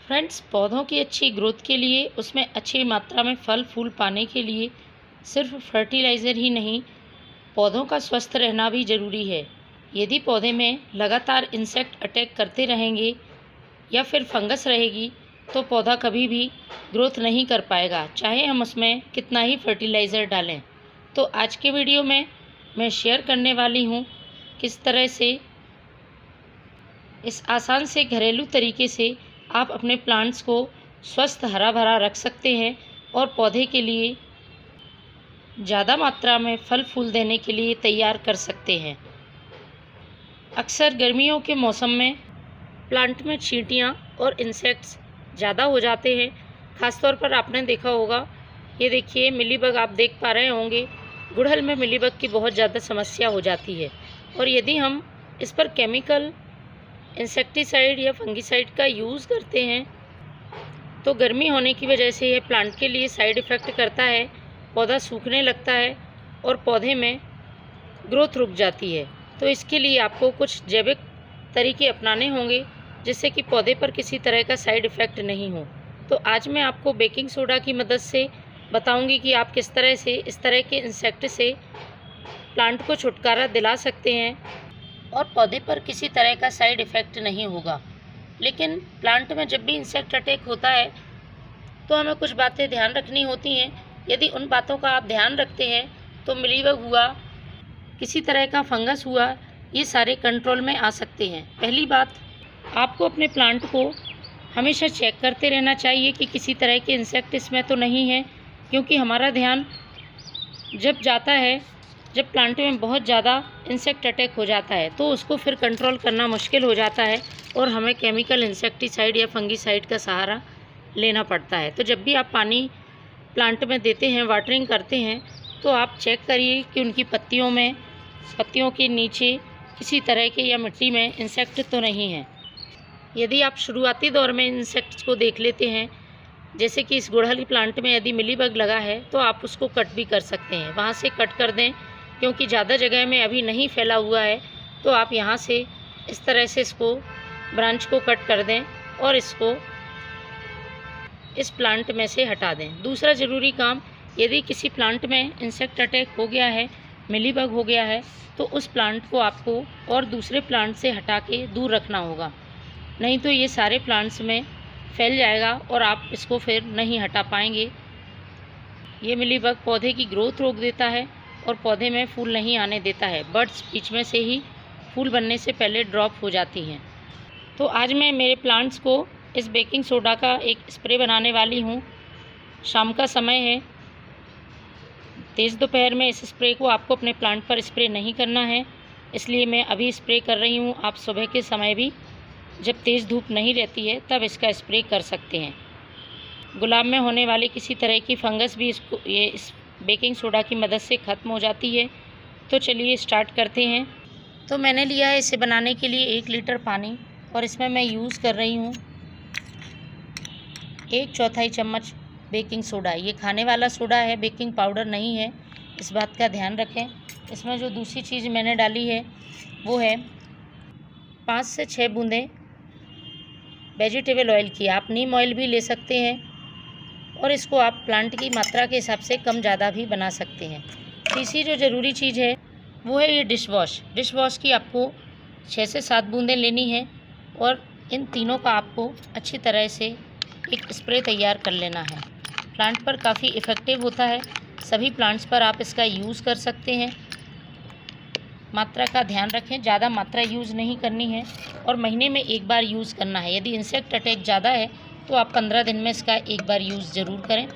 Friends, पौधों की अच्छी ग्रोथ के लिए, उसमें अच्छी मात्रा में फल फूल पाने के लिए सिर्फ फर्टिलाइज़र ही नहीं, पौधों का स्वस्थ रहना भी ज़रूरी है। यदि पौधे में लगातार इंसेक्ट अटैक करते रहेंगे या फिर फंगस रहेगी तो पौधा कभी भी ग्रोथ नहीं कर पाएगा, चाहे हम उसमें कितना ही फर्टिलाइज़र डालें। तो आज के वीडियो में मैं शेयर करने वाली हूँ किस तरह से इस आसान से घरेलू तरीके से आप अपने प्लांट्स को स्वस्थ हरा भरा रख सकते हैं और पौधे के लिए ज़्यादा मात्रा में फल फूल देने के लिए तैयार कर सकते हैं। अक्सर गर्मियों के मौसम में प्लांट में चींटियाँ और इंसेक्ट्स ज़्यादा हो जाते हैं। ख़ासतौर पर आपने देखा होगा, ये देखिए मिलीबग आप देख पा रहे होंगे, गुड़हल में मिलीबग की बहुत ज़्यादा समस्या हो जाती है। और यदि हम इस पर केमिकल इंसेक्टिसाइड या फंगिसाइड का यूज़ करते हैं तो गर्मी होने की वजह से यह प्लांट के लिए साइड इफ़ेक्ट करता है, पौधा सूखने लगता है और पौधे में ग्रोथ रुक जाती है। तो इसके लिए आपको कुछ जैविक तरीके अपनाने होंगे जिससे कि पौधे पर किसी तरह का साइड इफ़ेक्ट नहीं हो। तो आज मैं आपको बेकिंग सोडा की मदद से बताऊंगी कि आप किस तरह से इस तरह के इंसेक्ट से प्लांट को छुटकारा दिला सकते हैं और पौधे पर किसी तरह का साइड इफ़ेक्ट नहीं होगा। लेकिन प्लांट में जब भी इंसेक्ट अटैक होता है तो हमें कुछ बातें ध्यान रखनी होती हैं। यदि उन बातों का आप ध्यान रखते हैं तो मिलीबग हुआ, किसी तरह का फंगस हुआ, ये सारे कंट्रोल में आ सकते हैं। पहली बात, आपको अपने प्लांट को हमेशा चेक करते रहना चाहिए कि किसी तरह के इंसेक्ट इसमें तो नहीं है, क्योंकि हमारा ध्यान जब जाता है, जब प्लांट में बहुत ज़्यादा इंसेक्ट अटैक हो जाता है तो उसको फिर कंट्रोल करना मुश्किल हो जाता है और हमें केमिकल इंसेक्टिसाइड या फंगिसाइड का सहारा लेना पड़ता है। तो जब भी आप पानी प्लांट में देते हैं, वाटरिंग करते हैं, तो आप चेक करिए कि उनकी पत्तियों के नीचे किसी तरह के या मिट्टी में इंसेक्ट तो नहीं है। यदि आप शुरुआती दौर में इंसेक्ट्स को देख लेते हैं, जैसे कि इस गुड़हल प्लांट में यदि मिलीबग लगा है तो आप उसको कट भी कर सकते हैं, वहाँ से कट कर दें, क्योंकि ज़्यादा जगह में अभी नहीं फैला हुआ है। तो आप यहाँ से इस तरह से इसको ब्रांच को कट कर दें और इसको इस प्लांट में से हटा दें। दूसरा ज़रूरी काम, यदि किसी प्लांट में इंसेक्ट अटैक हो गया है, मिलीबग हो गया है, तो उस प्लांट को आपको और दूसरे प्लांट से हटा के दूर रखना होगा, नहीं तो ये सारे प्लांट्स में फैल जाएगा और आप इसको फिर नहीं हटा पाएंगे। ये मिलीबग पौधे की ग्रोथ रोक देता है और पौधे में फूल नहीं आने देता है। बड्स बीच में से ही फूल बनने से पहले ड्रॉप हो जाती हैं। तो आज मैं मेरे प्लांट्स को इस बेकिंग सोडा का एक स्प्रे बनाने वाली हूँ। शाम का समय है, तेज़ दोपहर में इस स्प्रे को आपको अपने प्लांट पर स्प्रे नहीं करना है, इसलिए मैं अभी स्प्रे कर रही हूँ। आप सुबह के समय भी, जब तेज़ धूप नहीं रहती है, तब इसका स्प्रे कर सकते हैं। गुलाब में होने वाली किसी तरह की फंगस भी इस बेकिंग सोडा की मदद से ख़त्म हो जाती है। तो चलिए स्टार्ट करते हैं। तो मैंने लिया है इसे बनाने के लिए 1 लीटर पानी और इसमें मैं यूज़ कर रही हूँ 1/4 चम्मच बेकिंग सोडा। ये खाने वाला सोडा है, बेकिंग पाउडर नहीं है, इस बात का ध्यान रखें। इसमें जो दूसरी चीज़ मैंने डाली है वो है 5 से 6 बूंदें वेजिटेबल ऑयल की। आप नीम ऑयल भी ले सकते हैं और इसको आप प्लांट की मात्रा के हिसाब से कम ज़्यादा भी बना सकते हैं। तीसरी जो ज़रूरी चीज़ है वो है ये डिश वॉश की आपको 6 से 7 बूंदें लेनी है और इन तीनों का आपको अच्छी तरह से एक स्प्रे तैयार कर लेना है। प्लांट पर काफ़ी इफ़ेक्टिव होता है, सभी प्लांट्स पर आप इसका यूज़ कर सकते हैं। मात्रा का ध्यान रखें, ज़्यादा मात्रा यूज़ नहीं करनी है और महीने में 1 बार यूज़ करना है। यदि इंसेक्ट अटैक ज़्यादा है तो आप 15 दिन में इसका 1 बार यूज़ ज़रूर करें।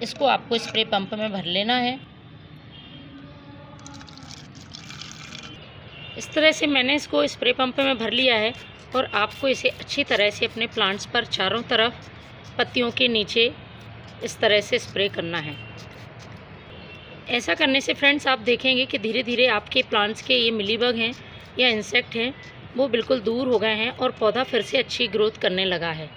इसको आपको स्प्रे पंप में भर लेना है। इस तरह से मैंने इसको स्प्रे पंप में भर लिया है और आपको इसे अच्छी तरह से अपने प्लांट्स पर चारों तरफ पत्तियों के नीचे इस तरह से स्प्रे करना है। ऐसा करने से फ्रेंड्स आप देखेंगे कि धीरे धीरे आपके प्लांट्स के ये मिलीबग हैं या इंसेक्ट हैं वो बिल्कुल दूर हो गए हैं और पौधा फिर से अच्छी ग्रोथ करने लगा है।